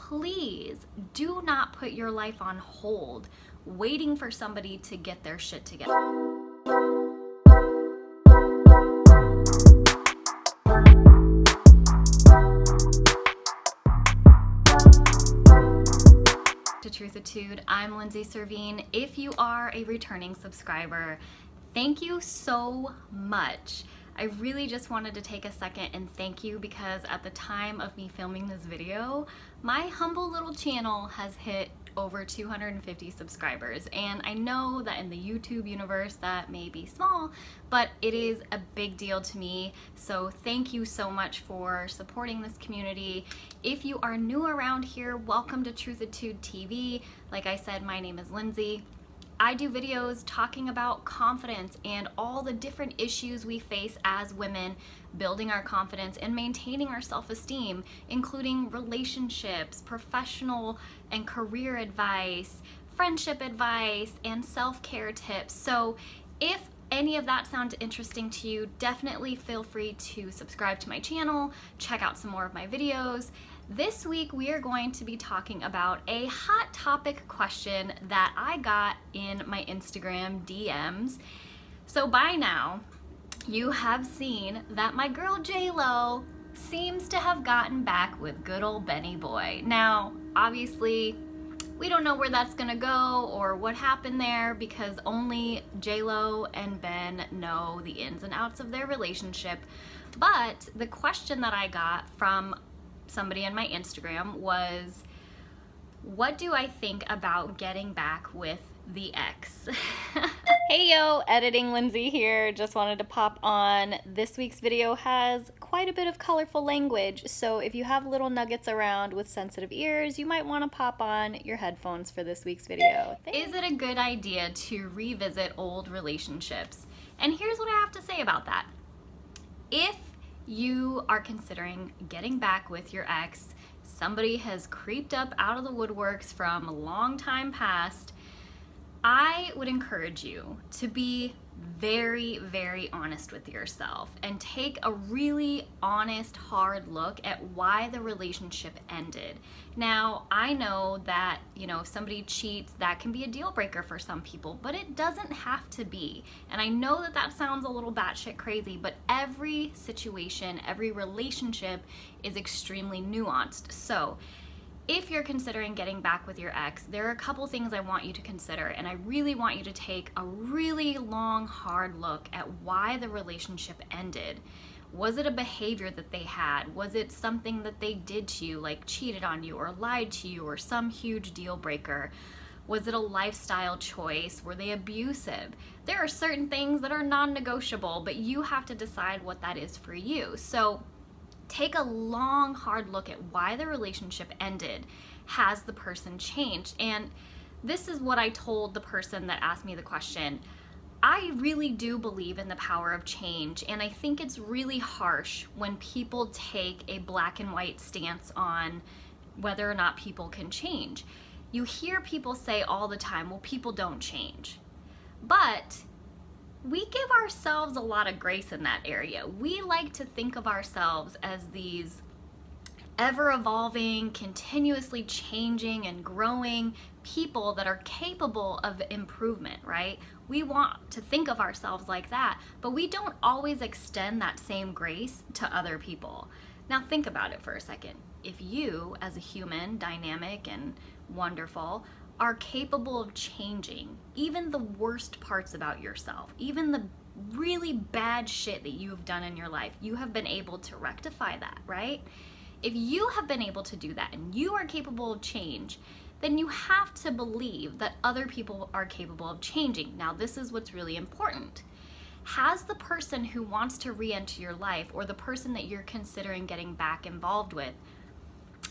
please do not put your life on hold waiting for somebody to get their shit together. To Truthitude, I'm Lindsay Servine. If you are a returning subscriber, thank you so much. I really just wanted to take a second and thank you because at the time of me filming this video, my humble little channel has hit over 250 subscribers, and I know that in the YouTube universe that may be small, but it is a big deal to me. So thank you so much for supporting this community. If you are new around here, welcome to Truthitude TV. Like I said, my name is Lindsay. I do videos talking about confidence and all the different issues we face as women, building our confidence and maintaining our self-esteem, including relationships, professional and career advice, friendship advice, and self-care tips. So if any of that sounds interesting to you, definitely feel free to subscribe to my channel, check out some more of my videos. This week we are going to be talking about a hot topic question that I got in my Instagram DMs. So by now, you have seen that my girl J-Lo seems to have gotten back with good old Benny Boy. Now, obviously, we don't know where that's gonna go or what happened there because only J-Lo and Ben know the ins and outs of their relationship. But the question that I got from somebody on my Instagram was, what do I think about getting back with the ex? Hey yo, editing Lindsay here. Just wanted to pop on. This week's video has quite a bit of colorful language, so if you have little nuggets around with sensitive ears, you might want to pop on your headphones for this week's video. Is it a good idea to revisit old relationships? And here's what I have to say about that. If you are considering getting back with your ex, somebody has creeped up out of the woodworks from a long time past, I would encourage you to be very, very honest with yourself and take a really honest, hard look at why the relationship ended. Now, I know that, if somebody cheats, that can be a deal breaker for some people, but it doesn't have to be. And I know that that sounds a little batshit crazy, but every situation, every relationship is extremely nuanced. So, if you're considering getting back with your ex, there are a couple things I want you to consider, and I really want you to take a really long, hard look at why the relationship ended. Was it a behavior that they had? Was it something that they did to you, like cheated on you or lied to you or some huge deal breaker? Was it a lifestyle choice? Were they abusive? There are certain things that are non-negotiable, but you have to decide what that is for you. So take a long, hard look at why the relationship ended. Has the person changed? And this is what I told the person that asked me the question. I really do believe in the power of change, and I think it's really harsh when people take a black and white stance on whether or not people can change. You hear people say all the time, well, people don't change. But we give ourselves a lot of grace in that area. We like to think of ourselves as these ever-evolving, continuously changing and growing people that are capable of improvement, right? We want to think of ourselves like that, but we don't always extend that same grace to other people. Now think about it for a second. If you, as a human, dynamic and wonderful, are capable of changing even the worst parts about yourself, even the really bad shit that you've done in your life, you have been able to rectify that, right? If you have been able to do that and you are capable of change, then you have to believe that other people are capable of changing. Now, this is what's really important. Has the person who wants to re-enter your life, or the person that you're considering getting back involved with,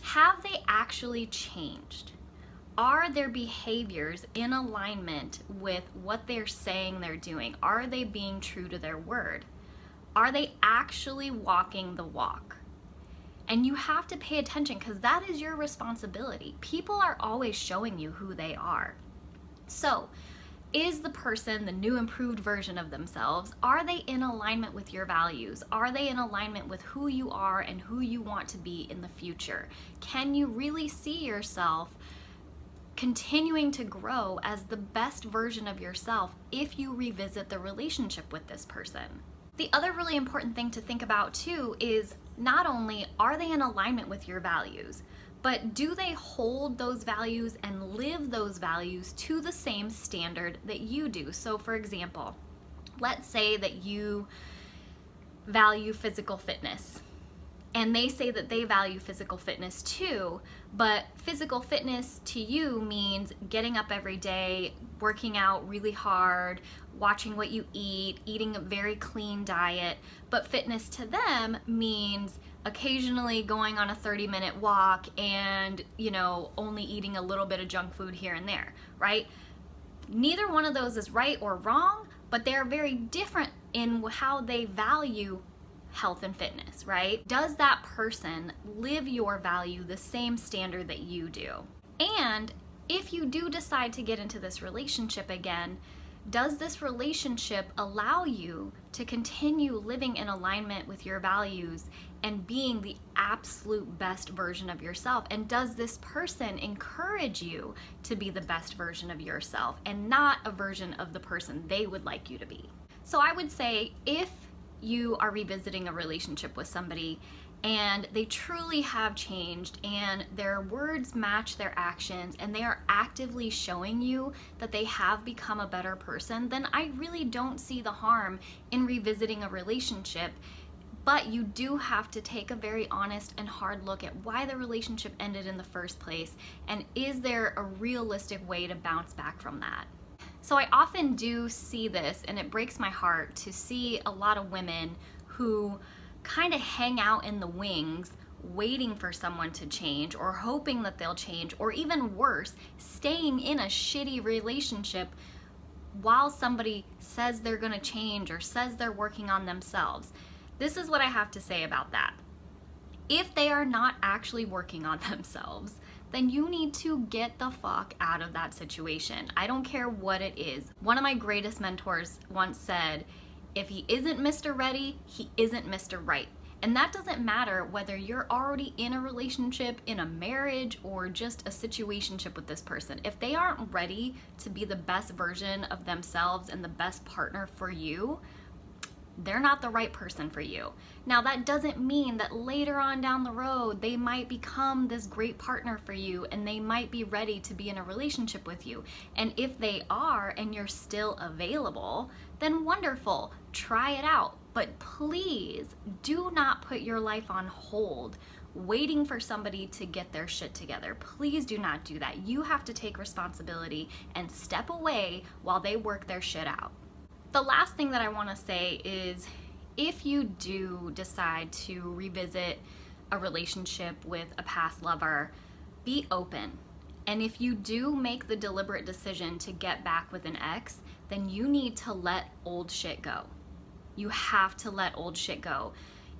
have they actually changed? Are their behaviors in alignment with what they're saying they're doing? Are they being true to their word? Are they actually walking the walk? And you have to pay attention because that is your responsibility. People are always showing you who they are. So Is the person the new improved version of themselves? Are they in alignment with your values? Are they in alignment with who you are and who you want to be in the future? Can you really see yourself continuing to grow as the best version of yourself if you revisit the relationship with this person? The other really important thing to think about too is not only are they in alignment with your values, but do they hold those values and live those values to the same standard that you do? So for example, let's say that you value physical fitness and they say that they value physical fitness too, but physical fitness to you means getting up every day, working out really hard, watching what you eat, eating a very clean diet. But fitness to them means occasionally going on a 30-minute walk and, only eating a little bit of junk food here and there, right? Neither one of those is right or wrong, but they're very different in how they value health and fitness, right? Does that person live your value the same standard that you do? And if you do decide to get into this relationship again, does this relationship allow you to continue living in alignment with your values and being the absolute best version of yourself? And does this person encourage you to be the best version of yourself and not a version of the person they would like you to be? So I would say if you are revisiting a relationship with somebody and they truly have changed and their words match their actions and they are actively showing you that they have become a better person, then I really don't see the harm in revisiting a relationship. But you do have to take a very honest and hard look at why the relationship ended in the first place, and is there a realistic way to bounce back from that? So I often do see this, and it breaks my heart to see a lot of women who kind of hang out in the wings waiting for someone to change or hoping that they'll change, or even worse, staying in a shitty relationship while somebody says they're gonna change or says they're working on themselves. This is what I have to say about that. If they are not actually working on themselves, then you need to get the fuck out of that situation. I don't care what it is. One of my greatest mentors once said, if he isn't Mr. Ready, he isn't Mr. Right. And that doesn't matter whether you're already in a relationship, in a marriage, or just a situationship with this person. If they aren't ready to be the best version of themselves and the best partner for you, they're not the right person for you. Now, that doesn't mean that later on down the road, they might become this great partner for you and they might be ready to be in a relationship with you. And if they are and you're still available, then wonderful, try it out. But please do not put your life on hold waiting for somebody to get their shit together. Please do not do that. You have to take responsibility and step away while they work their shit out. The last thing that I want to say is, if you do decide to revisit a relationship with a past lover, be open. And if you do make the deliberate decision to get back with an ex, then you need to let old shit go. You have to let old shit go.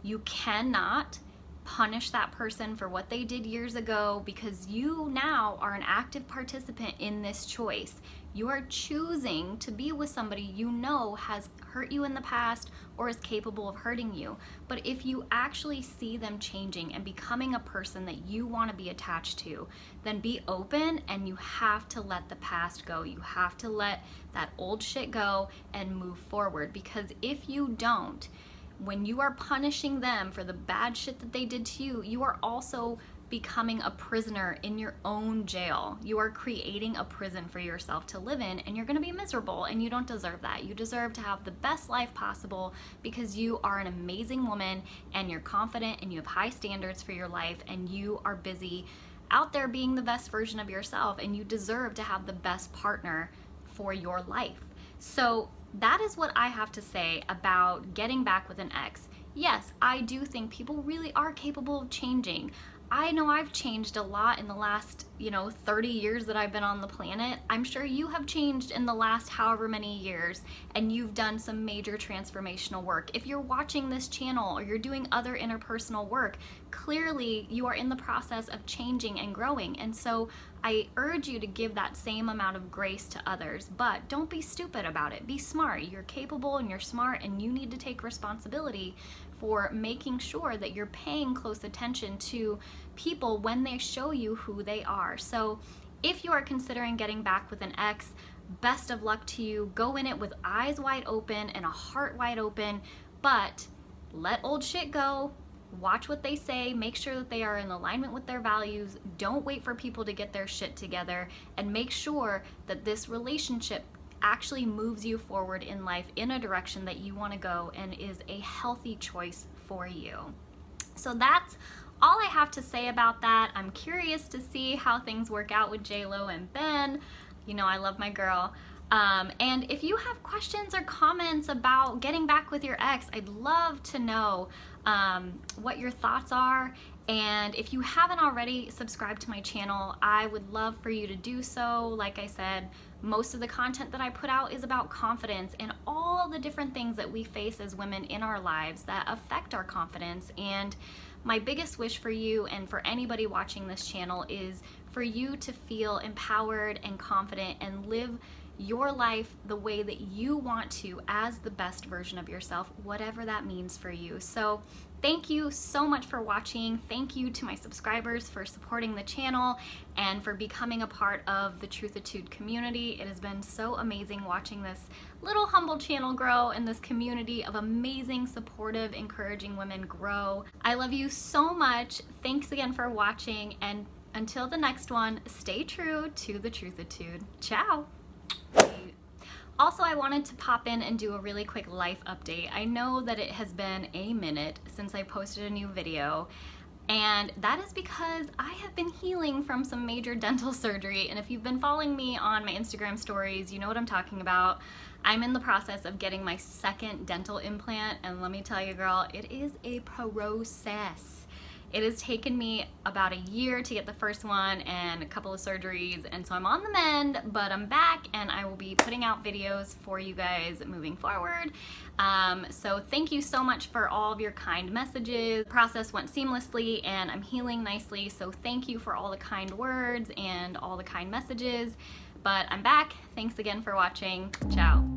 You cannot punish that person for what they did years ago, because you now are an active participant in this choice. You are choosing to be with somebody you know has hurt you in the past or is capable of hurting you. But if you actually see them changing and becoming a person that you want to be attached to, then be open, and you have to let the past go. You have to let that old shit go and move forward, because if you don't, when you are punishing them for the bad shit that they did to you, you are also becoming a prisoner in your own jail. You are creating a prison for yourself to live in, and you're gonna be miserable, and you don't deserve that. You deserve to have the best life possible, because you are an amazing woman and you're confident and you have high standards for your life, and you are busy out there being the best version of yourself, and you deserve to have the best partner for your life. So that is what I have to say about getting back with an ex. Yes, I do think people really are capable of changing. I know I've changed a lot in the last, 30 years that I've been on the planet. I'm sure you have changed in the last however many years, and you've done some major transformational work. If you're watching this channel or you're doing other interpersonal work, clearly you are in the process of changing and growing. And so I urge you to give that same amount of grace to others, but don't be stupid about it. Be smart. You're capable and you're smart, and you need to take responsibility for making sure that you're paying close attention to people when they show you who they are. So if you are considering getting back with an ex, best of luck to you. Go in it with eyes wide open and a heart wide open, but let old shit go. Watch what they say, make sure that they are in alignment with their values. Don't wait for people to get their shit together, and make sure that this relationship actually moves you forward in life in a direction that you want to go and is a healthy choice for you. So that's all I have to say about that. I'm curious to see how things work out with J-Lo and Ben. I love my girl. And if you have questions or comments about getting back with your ex, I'd love to know what your thoughts are. And if you haven't already subscribed to my channel, I would love for you to do so. Like I said, most of the content that I put out is about confidence and all the different things that we face as women in our lives that affect our confidence. And my biggest wish for you and for anybody watching this channel is for you to feel empowered and confident and live your life the way that you want to as the best version of yourself, whatever that means for you. So thank you so much for watching. Thank you to my subscribers for supporting the channel and for becoming a part of the Truthitude community. It has been so amazing watching this little humble channel grow and this community of amazing, supportive, encouraging women grow. I love you so much. Thanks again for watching, and until the next one, stay true to the Truthitude. Ciao. Also, I wanted to pop in and do a really quick life update. I know that it has been a minute since I posted a new video, and that is because I have been healing from some major dental surgery. And if you've been following me on my Instagram stories, you know what I'm talking about. I'm in the process of getting my second dental implant, and let me tell you, girl, it is a process. It has taken me about a year to get the first one and a couple of surgeries, and so I'm on the mend, but I'm back and I will be putting out videos for you guys moving forward. So thank you so much for all of your kind messages. The process went seamlessly and I'm healing nicely, so thank you for all the kind words and all the kind messages. But I'm back. Thanks again for watching. Ciao.